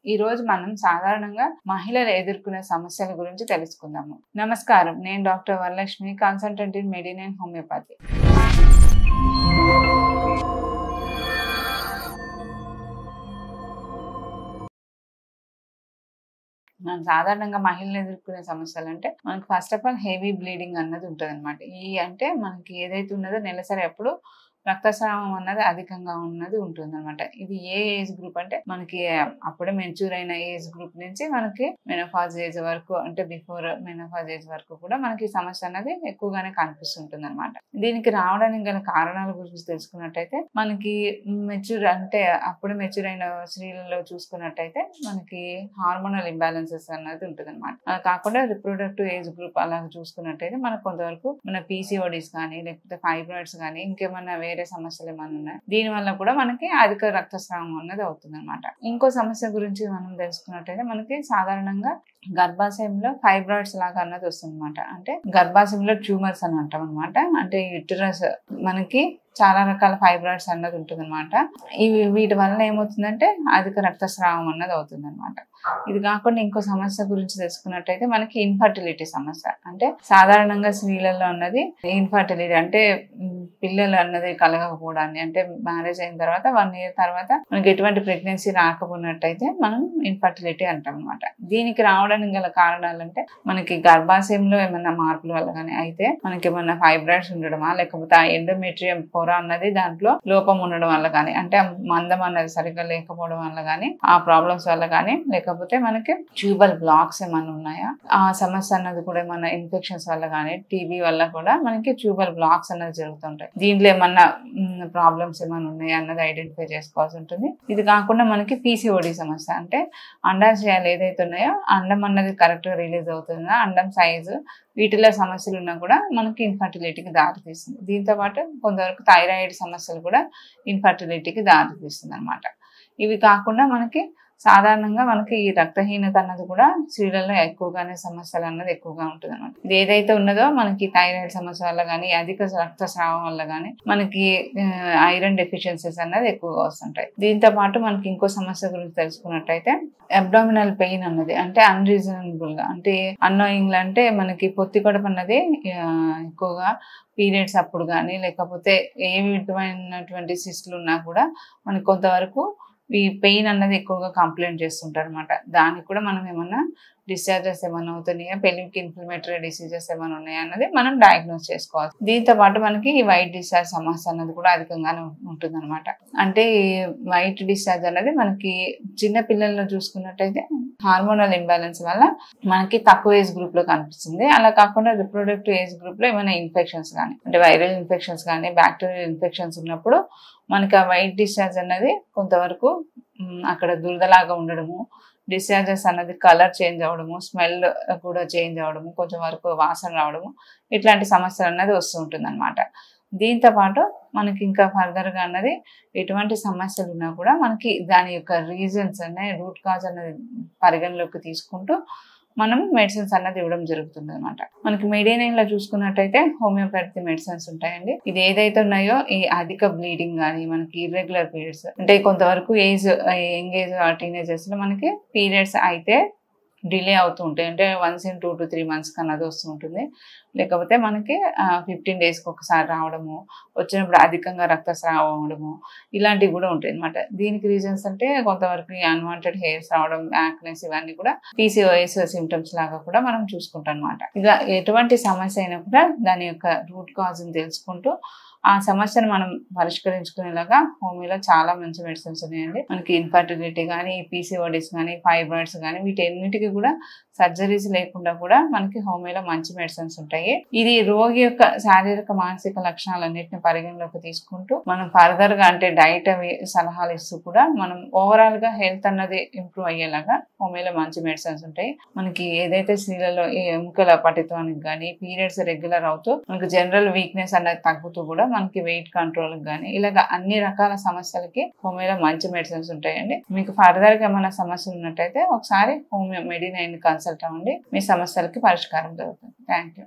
ఈ రోజు మనం సాధారణంగా మహిళలు ఎదుర్కొనే సమస్యల గురించి తెలుసుకుందాము. నమస్కారం, నేను doctor Varalakshmi, consultant in medicine and homeopathy. మనం సాధారణంగా మహిళలు ఎదుర్కొనే సమస్యలు అంటే మనకి first of all heavy bleeding అన్నది ఉంటుంది అనమాట. ఈ అంటే మనకి ఏదైతే ఉన్నదో నెలసరి అప్పుడు రక్తస్రావం అన్నది అధికంగా ఉన్నది ఉంటుంది అనమాట. ఇది ఏ ఏజ్ గ్రూప్ అంటే మనకి అప్పుడే మెచ్యూర్ అయిన ఏజ్ గ్రూప్ నుంచి మనకి మెనోపాజ్ ఏజ్ వరకు, అంటే బిఫోర్ మెనోపాజ్ ఏజ్ వరకు కూడా మనకి ఈ సమస్య అనేది ఎక్కువగానే కనిపిస్తుంటుంది అనమాట. దీనికి రావడానికి గల కారణాల గురించి తెలుసుకున్నట్టయితే మనకి మెచ్యూర్ అంటే అప్పుడు మెచ్యూర్ అయిన స్త్రీలలో చూసుకున్నట్టయితే మనకి హార్మోనల్ ఇంబ్యాలెన్సెస్ అన్నది ఉంటుంది అనమాట. అలా కాకుండా రిప్రొడక్టివ్ ఏజ్ గ్రూప్ అలా చూసుకున్నట్టయితే మనకు కొంతవరకు మన పీసీఓడీస్ కానీ లేకపోతే ఫైబ్రాయిడ్స్ కానీ ఇంకేమన్నా వేరే సమస్యలు ఏమైనా ఉన్నాయి, దీని వల్ల కూడా మనకి అధిక రక్తస్రావం అన్నది అవుతుంది అనమాట. ఇంకో సమస్య గురించి మనం తెలుసుకున్నట్టయితే మనకి సాధారణంగా గర్భాశయంలో ఫైబ్రాయిడ్స్ లాగా అన్నది వస్తుంది అనమాట. అంటే గర్భాశయంలో ట్యూమర్స్ అని అంటాం అనమాట. అంటే యూటరస్ మనకి చాలా రకాల ఫైబ్రాయిడ్స్ అన్నది ఉంటుంది అనమాట. వీటి వల్ల ఏమవుతుందంటే అధిక రక్తస్రావం అన్నది అవుతుంది అనమాట. ఇది కాకుండా ఇంకో సమస్య గురించి తెలుసుకున్నట్టయితే మనకి ఇన్ఫర్టిలిటీ సమస్య. అంటే సాధారణంగా స్త్రీలలో అన్నది ఇన్ఫర్టిలిటీ అంటే పిల్లలు అన్నది కలగకపోవడాన్ని, అంటే మ్యారేజ్ అయిన తర్వాత 1 year తర్వాత మనకి ఎటువంటి ప్రెగ్నెన్సీ రాకపోయినట్టయితే మనం ఇన్ఫర్టిలిటీ అంటాం అనమాట. దీనికి రావడానికి గల కారణాలు అంటే మనకి గర్భాశయంలో ఏమైనా మార్పుల వల్ల కానీ అయితే మనకి ఏమన్నా ఫైబ్రాయిడ్స్ ఉండడమా, లేకపోతే ఆ ఎండోమెట్రియం పొర అన్నది దాంట్లో లోపం ఉండడం వల్ల కానీ, అంటే మందం అన్నది సరిగ్గా లేకపోవడం వల్ల కానీ, ఆ ప్రాబ్లమ్స్ వల్ల కానీ, లేకపోతే మనకి ట్యూబల్ బ్లాక్స్ ఏమైనా ఉన్నాయా, ఆ సమస్య అన్నది కూడా ఏమన్నా ఇన్ఫెక్షన్స్ వల్ల కానీ, టీబీ వల్ల కూడా మనకి ట్యూబల్ బ్లాక్స్ అన్నది జరుగుతుంటాయి. దీంట్లో ఏమన్నా ప్రాబ్లమ్స్ ఏమైనా ఉన్నాయా అన్నది ఐడెంటిఫై చేసుకోవాల్సి ఉంటుంది. ఇది కాకుండా మనకి పీసీఓడి సమస్య, అంటే అండాశయాలు ఏదైతే ఉన్నాయో అండం అన్నది కరెక్ట్ గా రిలీజ్ అవుతుందా, అండం సైజు, వీటిలో సమస్యలు ఉన్నా కూడా మనకి ఇన్ఫర్టిలిటీకి దారితీస్తుంది. దీంతో పాటు కొంతవరకు థైరాయిడ్ సమస్యలు కూడా ఇన్ఫర్టిలిటీకి దారితీస్తుంది అనమాట. ఇవి కాకుండా మనకి సాధారణంగా మనకి ఈ రక్తహీనత అన్నది కూడా స్త్రీలలో ఎక్కువగానే సమస్యలు అన్నది ఎక్కువగా ఉంటుంది అనమాట. ఇది ఏదైతే ఉన్నదో మనకి థైరాయిడ్ సమస్య వల్ల కానీ, అధిక రక్తస్రావం వల్ల కానీ మనకి ఐరన్ డెఫిషియన్సీస్ అన్నది ఎక్కువగా వస్తుంటాయి. దీంతో పాటు మనకి ఇంకో సమస్య గురించి తెలుసుకున్నట్టయితే అబ్డామినల్ పెయిన్ అన్నది, అంటే అన్రీజనబుల్ గా, అంటే అన్నోయింగ్ అంటే మనకి పొత్తి కడుపు అన్నది ఎక్కువగా పీరియడ్స్ అప్పుడు కానీ, లేకపోతే ఏ విధమైనటువంటి సిస్టులు ఉన్నా కూడా మనకి కొంతవరకు ఈ పెయిన్ అన్నది ఎక్కువగా కంప్లైంట్ చేస్తుంటారు అనమాట. దానికి కూడా మనం ఏమన్నా డిశ్చార్జెస్ ఏమైనా అవుతున్నాయా, పెల్విక్ ఇన్ఫ్లమేటరీ డిసీజెస్ ఏమైనా ఉన్నాయా అన్నది మనం డయాగ్నోస్ చేసుకోవాలి. దీంతో పాటు మనకి ఈ వైట్ డిశ్చార్జ్ సమస్య అన్నది కూడా అధికంగానే ఉంటుంది అనమాట. అంటే ఈ వైట్ డిశ్చార్జ్ అన్నది మనకి చిన్న పిల్లల్లో చూసుకున్నట్టయితే హార్మోనల్ ఇంబ్యాలెన్స్ వల్ల మనకి తక్కువ ఏజ్ గ్రూప్ లో కనిపిస్తుంది. అలా కాకుండా రిప్రొడక్టివ్ ఏజ్ గ్రూప్ లో ఏమైనా ఇన్ఫెక్షన్స్ కానీ, అంటే వైరల్ ఇన్ఫెక్షన్స్ కానీ, బ్యాక్టీరియల్ ఇన్ఫెక్షన్స్ ఉన్నప్పుడు మనకి ఆ వైట్ డిశ్చార్జ్ అన్నది కొంతవరకు అక్కడ దురదలాగా ఉండడము, డిశ్చార్జెస్ అన్నది కలర్ చేంజ్ అవ్వడము, స్మెల్ కూడా చేంజ్ అవ్వడము, కొంచెం వరకు వాసన రావడము, ఇట్లాంటి సమస్యలు అన్నది వస్తూ ఉంటుంది అనమాట. దీంతో పాటు మనకి ఇంకా ఫర్దర్గా అన్నది ఎటువంటి సమస్యలు ఉన్నా కూడా మనకి దాని యొక్క రీజన్స్ అనే రూట్ కాజ్ అన్నది పరిగణలోకి తీసుకుంటూ మనం మెడిసిన్స్ అన్నది ఇవ్వడం జరుగుతుంది అనమాట. మనకి మెడిసిన్ లో చూసుకున్నట్టయితే హోమియోపతి మెడిసిన్స్ ఉంటాయండి. ఇది ఏదైతే ఉన్నాయో ఈ అధిక బ్లీడింగ్ కానీ, మనకి ఇర్రెగ్యులర్ పీరియడ్స్, అంటే కొంతవరకు యంగ్ ఏజ్ టీనేజర్స్ లో మనకి పీరియడ్స్ అయితే డిలే అవుతూ ఉంటాయి. అంటే వన్స్ ఇన్ 2 to 3 months అన్నది వస్తూ ఉంటుంది. లేకపోతే మనకి 15 daysకి ఒకసారి రావడము, వచ్చినప్పుడు అధికంగా రక్తస్రావం అవ్వడము, ఇలాంటివి కూడా ఉంటాయి అనమాట. దీనికి రీజన్స్ అంటే కొంతవరకు అన్వాంటెడ్ హెయిర్స్ రావడం, యాక్నెస్, ఇవన్నీ కూడా పీసీఓఎస్ సిమ్టమ్స్ లాగా కూడా మనం చూసుకుంటాం అనమాట. ఇక ఎటువంటి సమస్య అయినా కూడా దాని యొక్క రూట్ కాజ్ ని తెలుసుకుంటూ ఆ సమస్యను మనం పరిష్కరించుకునేలాగా హోమియోలో చాలా మంచి మెడిసిన్స్ ఉన్నాయండి. మనకి ఇన్ఫర్టిలిటీ కానీ, పీసీఓడీస్ కానీ, ఫైబ్రాయిడ్స్ కానీ, వీటన్నిటికీ కూడా సర్జరీస్ లేకుండా కూడా మనకి హోమియోలో మంచి మెడిసిన్స్ ఉంటాయి. ఇది రోగి యొక్క శారీరక మానసిక లక్షణాలన్నింటినీ పరిగణలోకి తీసుకుంటూ మనం ఫర్దర్ గా అంటే డైట్ అవి సలహాలు ఇస్తూ కూడా మనం ఓవరాల్ గా హెల్త్ అన్నది ఇంప్రూవ్ అయ్యేలాగా హోమియోలో మంచి మెడిసిన్స్ ఉంటాయి. మనకి ఏదైతే స్త్రీలలో ఈ ఎముకల పటిత్వానికి కానీ, పీరియడ్స్ రెగ్యులర్ అవుతూ మనకి జనరల్ వీక్నెస్ అన్నది తగ్గుతూ కూడా మనకి వెయిట్ కంట్రోల్ కానీ, ఇలాగ అన్ని రకాల సమస్యలకి హోమియోలో మంచి మెడిసిన్స్ ఉంటాయండి. మీకు ఫర్దర్ గా ఏమైనా సమస్యలు ఉన్నట్టయితే ఒకసారి హోమియో మెడిసిన్ కన్సల్ట్ అవ్వండి. మీ సమస్యలకి పరిష్కారం దొరుకుతుంది. Thank you.